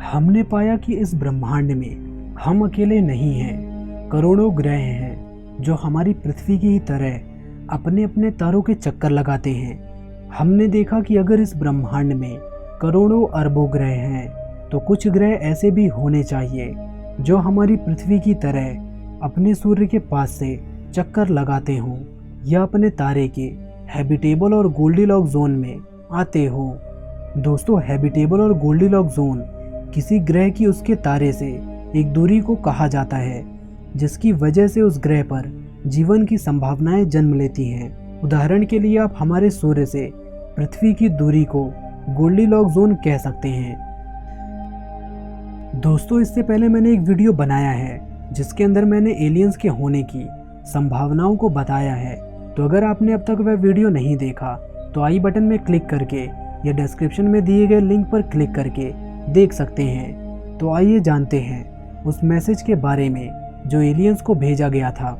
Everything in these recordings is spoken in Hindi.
हमने पाया कि इस ब्रह्मांड में हम अकेले नहीं हैं। करोड़ों ग्रह हैं जो हमारी पृथ्वी की ही तरह अपने अपने तारों के चक्कर लगाते हैं। हमने देखा कि अगर इस ब्रह्मांड में करोड़ों अरबों ग्रह हैं तो कुछ ग्रह ऐसे भी होने चाहिए जो हमारी पृथ्वी की तरह अपने सूर्य के पास से चक्कर लगाते हों या अपने तारे के हैबिटेबल और गोल्डीलॉक्स जोन में आते हों। दोस्तों, हैबिटेबल और गोल्डीलॉक्स जोन किसी ग्रह की उसके तारे से एक दूरी को कहा जाता है जिसकी वजह से उस ग्रह पर जीवन की संभावनाएं जन्म लेती हैं। उदाहरण के लिए आप हमारे सूर्य से पृथ्वी की दूरी को गोल्डीलॉक्स जोन कह सकते हैं। दोस्तों, इससे पहले मैंने एक वीडियो बनाया है जिसके अंदर मैंने एलियंस के होने की संभावनाओं को बताया है। तो अगर आपने अब तक वह वीडियो नहीं देखा तो आई बटन में क्लिक करके या डिस्क्रिप्शन में दिए गए लिंक पर क्लिक करके देख सकते हैं। तो आइए जानते हैं उस मैसेज के बारे में जो एलियंस को भेजा गया था।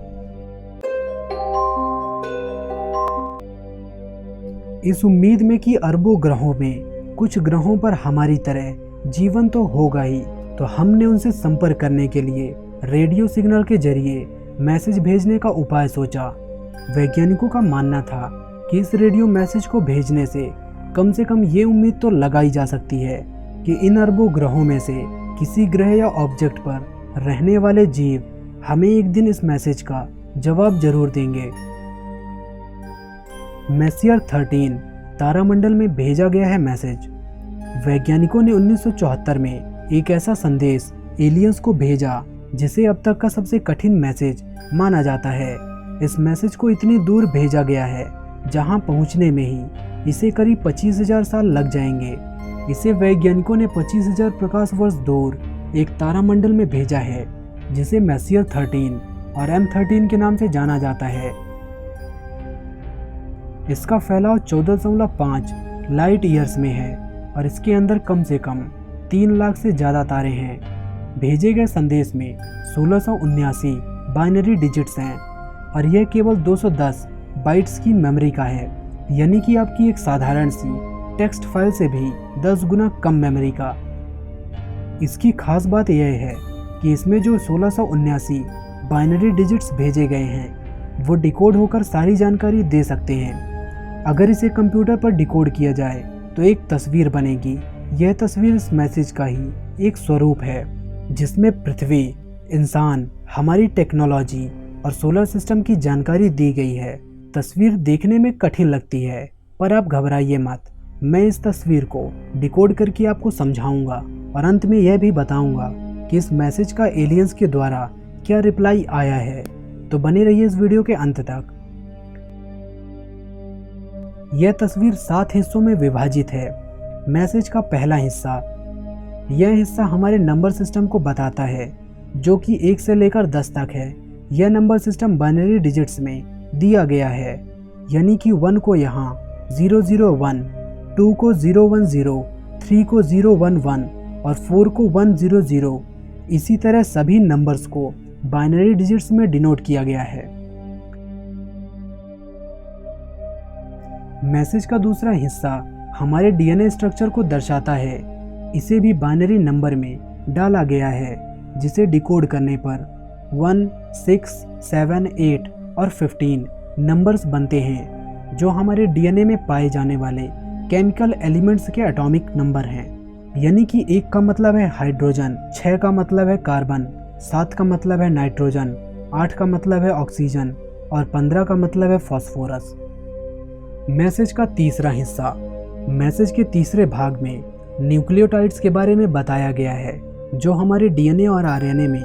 इस उम्मीद में कि अरबों ग्रहों में कुछ ग्रहों पर हमारी तरह जीवन तो होगा ही, तो हमने उनसे संपर्क करने के लिए रेडियो सिग्नल के जरिए मैसेज भेजने का उपाय सोचा। वैज्ञानिकों का मानना था कि इस रेडियो मैसेज को भेजने से कम ये उम्मीद तो लगाई जा सकती है कि इन अरबों ग्रहों में से किसी ग्रह या ऑब्जेक्ट पर रहने वाले जीव हमें एक दिन इस मैसेज का जवाब जरूर देंगे। मेसियर 13 तारामंडल में भेजा गया है मैसेज। वैज्ञानिकों ने 1974 में एक ऐसा संदेश एलियंस को भेजा जिसे अब तक का सबसे कठिन मैसेज माना जाता है। इस मैसेज को इतनी दूर भेजा गया है जहां पहुंचने में ही इसे करीब 25,000 साल लग जाएंगे। इसे वैज्ञानिकों ने 25,000 प्रकाश वर्ष दूर एक तारामंडल में भेजा है जिसे मेसियर 13 और M13 के नाम से जाना जाता है। इसका फैलाव 14.5 लाइट ईयर्स में है और इसके अंदर कम से कम 3 लाख से ज़्यादा तारे हैं। भेजे गए संदेश में 1679 बाइनरी डिजिट्स हैं और यह केवल 210 बाइट्स की मेमोरी का है, यानी कि आपकी एक साधारण सी टेक्स्ट फाइल से भी 10 गुना कम मेमोरी का। इसकी खास बात यह है कि इसमें जो 1679 बाइनरी डिजिट्स भेजे गए हैं वो डिकोड होकर सारी जानकारी दे सकते हैं। अगर इसे कंप्यूटर पर डिकोड किया जाए तो एक तस्वीर बनेगी। यह तस्वीर इस मैसेज का ही एक स्वरूप है जिसमें पृथ्वी, इंसान, हमारी टेक्नोलॉजी और सोलर सिस्टम की जानकारी दी गई है। तस्वीर देखने में कठिन लगती है पर आप घबराइए मत। मैं इस तस्वीर को डिकोड करके आपको समझाऊंगा और अंत में यह भी बताऊंगा कि इस मैसेज का एलियंस के द्वारा क्या रिप्लाई आया है। तो बने रहिए इस वीडियो के अंत तक। यह तस्वीर 7 हिस्सों में विभाजित है। मैसेज का पहला हिस्सा, यह हिस्सा हमारे नंबर सिस्टम को बताता है जो कि 1 से लेकर 10 तक है। यह नंबर सिस्टम बाइनरी डिजिट्स में दिया गया है, यानी कि 1 को यहाँ 001, 2 को 010, 3 को 011 और 4 को 100। इसी तरह सभी नंबर्स को बाइनरी डिजिट्स में डिनोट किया गया है। मैसेज का दूसरा हिस्सा हमारे डीएनए स्ट्रक्चर को दर्शाता है। इसे भी बाइनरी नंबर में डाला गया है जिसे डिकोड करने पर 1, 6, 7, 8 और 15 नंबर्स बनते हैं जो हमारे डीएनए में पाए जाने वाले केमिकल एलिमेंट्स के एटॉमिक नंबर हैं। यानी कि 1 का मतलब है हाइड्रोजन, 6 का मतलब है कार्बन, 7 का मतलब है नाइट्रोजन, 8 का मतलब है ऑक्सीजन और 15 का मतलब है फास्फोरस। मैसेज का तीसरा हिस्सा, मैसेज के तीसरे भाग में न्यूक्लियोटाइड्स के बारे में बताया गया है जो हमारे डीएनए और आरएनए में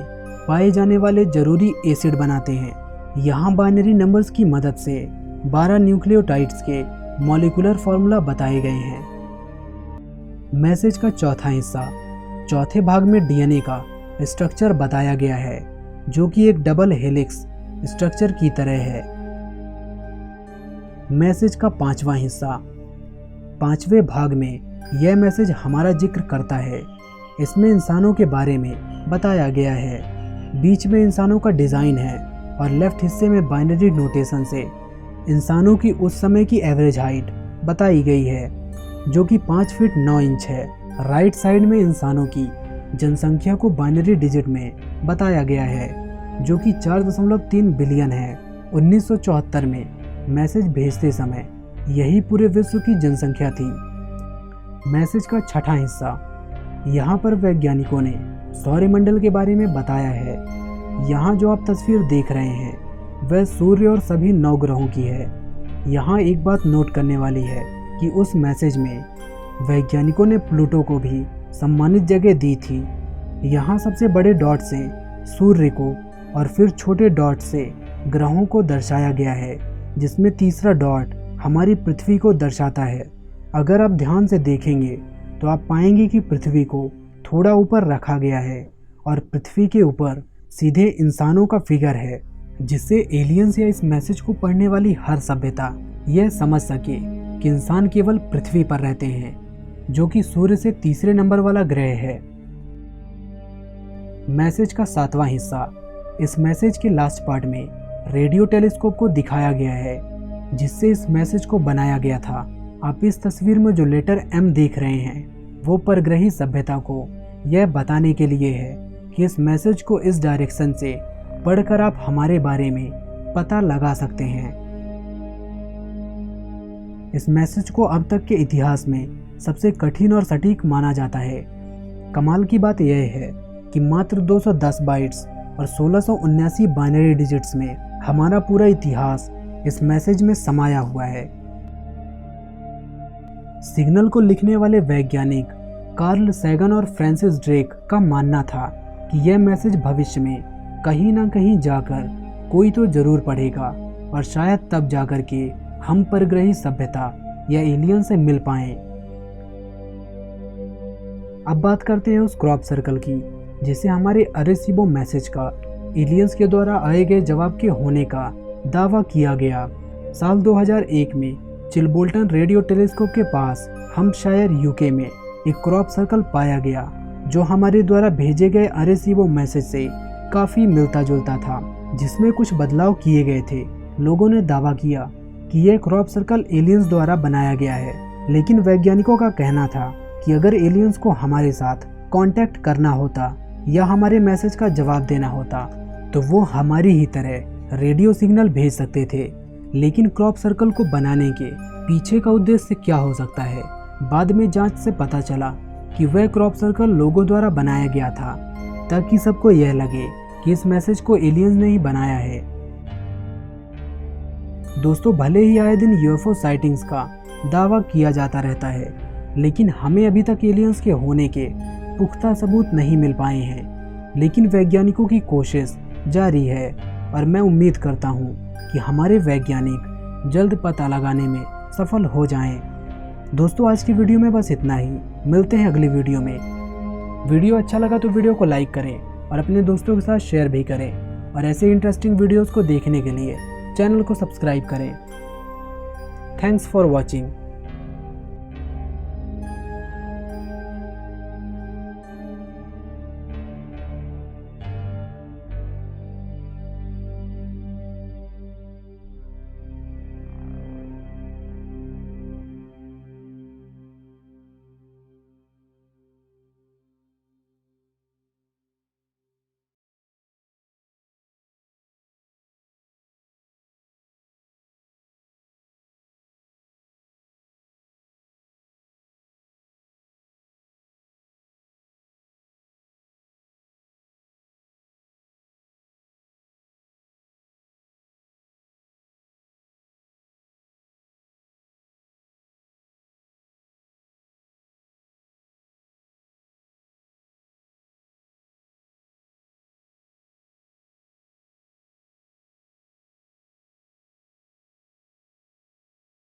पाए जाने वाले जरूरी एसिड बनाते हैं। यहाँ बाइनरी नंबर्स की मदद से 12 न्यूक्लियोटाइड्स के मॉलिक्यूलर फार्मूला बताए गए हैं। मैसेज का चौथा हिस्सा, चौथे भाग में डीएनए का स्ट्रक्चर बताया गया है जो कि एक डबल हेलिक्स स्ट्रक्चर की तरह है। मैसेज का पांचवा हिस्सा, पांचवें भाग में यह मैसेज हमारा जिक्र करता है। इसमें इंसानों के बारे में बताया गया है। बीच में इंसानों का डिज़ाइन है और लेफ्ट हिस्से में बाइनरी नोटेशन से इंसानों की उस समय की एवरेज हाइट बताई गई है जो कि 5 फीट 9 इंच है। राइट साइड में इंसानों की जनसंख्या को बाइनरी डिजिट में बताया गया है, जो कि 4.3 बिलियन है। 1974 में मैसेज भेजते समय यही पूरे विश्व की जनसंख्या थी। मैसेज का छठा हिस्सा, यहाँ पर वैज्ञानिकों ने सौरमंडल के बारे में बताया है। यहाँ जो आप तस्वीर देख रहे हैं वह सूर्य और सभी 9 ग्रहों की है। यहाँ एक बात नोट करने वाली है कि उस मैसेज में वैज्ञानिकों ने प्लूटो को भी सम्मानित जगह दी थी। यहाँ सबसे बड़े डॉट से सूर्य को और फिर छोटे डॉट से ग्रहों को दर्शाया गया है, जिसमें तीसरा डॉट हमारी पृथ्वी को दर्शाता है। अगर आप ध्यान से देखेंगे तो आप पाएंगे कि पृथ्वी को थोड़ा ऊपर रखा गया है और पृथ्वी के ऊपर सीधे इंसानों का फिगर है, जिससे एलियंस या इस मैसेज को पढ़ने वाली हर सभ्यता यह समझ सके कि इंसान केवल पृथ्वी पर रहते हैं, जो कि सूर्य से तीसरे नंबर वाला ग्रह है। मैसेज का 7वां हिस्सा, इस मैसेज के लास्ट पार्ट में रेडियो टेलीस्कोप को दिखाया गया है, जिससे इस मैसेज को बनाया गया था। आप इस तस्वीर में जो लेटर M देख रहे हैं वो परग्रही सभ्यता को यह बताने के लिए है कि इस मैसेज को इस डायरेक्शन से पढ़कर आप हमारे बारे में पता लगा सकते हैं। इस मैसेज को अब तक के इतिहास में सबसे कठिन और सटीक माना जाता है। कमाल की बात यह है कि मात्र 210 बाइट्स और 1679 बाइनरी डिजिट्स में हमारा पूरा इतिहास इस मैसेज में समाया हुआ है। सिग्नल को लिखने वाले वैज्ञानिक कार्ल सैगन और फ्रांसिस ड्रेक का मानना था कि यह मैसेज भविष्य में कहीं ना कहीं जाकर कोई तो जरूर पढ़ेगा और शायद तब जाकर के हम परग्रही सभ्यता या एलियन से मिल पाएं। अब बात करते हैं उस क्रॉप सर्कल की, जिसे हमारे अरेसीबो मैसेज का एलियंस के द्वारा आए गए जवाब के होने का दावा किया गया। साल 2001 में चिलबोल्टन रेडियो टेलीस्कोप के पास हम्पशायर यूके में एक क्रॉप सर्कल पाया गया, जो हमारे द्वारा भेजे गए अरेसीबो मैसेज से काफ़ी मिलता जुलता था, जिसमें कुछ बदलाव किए गए थे। लोगों ने दावा किया कि यह क्रॉप सर्कल एलियंस द्वारा बनाया गया है, लेकिन वैज्ञानिकों का कहना था कि अगर एलियंस को हमारे साथ कांटेक्ट करना होता या हमारे मैसेज का जवाब देना होता तो वो हमारी ही तरह रेडियो सिग्नल भेज सकते थे। लेकिन क्रॉप सर्कल को बनाने के पीछे का उद्देश्य क्या हो सकता है? बाद में जांच से पता चला कि वह क्रॉप सर्कल लोगों द्वारा बनाया गया था, ताकि सबको यह लगे कि इस मैसेज को एलियंस ने ही बनाया है। दोस्तों, भले ही आए दिन यूएफओ साइटिंग्स का दावा किया जाता रहता है, लेकिन हमें अभी तक एलियंस के होने के पुख्ता सबूत नहीं मिल पाए हैं। लेकिन वैज्ञानिकों की कोशिश जारी है और मैं उम्मीद करता हूँ कि हमारे वैज्ञानिक जल्द पता लगाने में सफल हो जाएं। दोस्तों, आज की वीडियो में बस इतना ही। मिलते हैं अगली वीडियो में। वीडियो अच्छा लगा तो वीडियो को लाइक करें और अपने दोस्तों के साथ शेयर भी करें, और ऐसे इंटरेस्टिंग वीडियोस को देखने के लिए चैनल को सब्सक्राइब करें। Thanks for watching.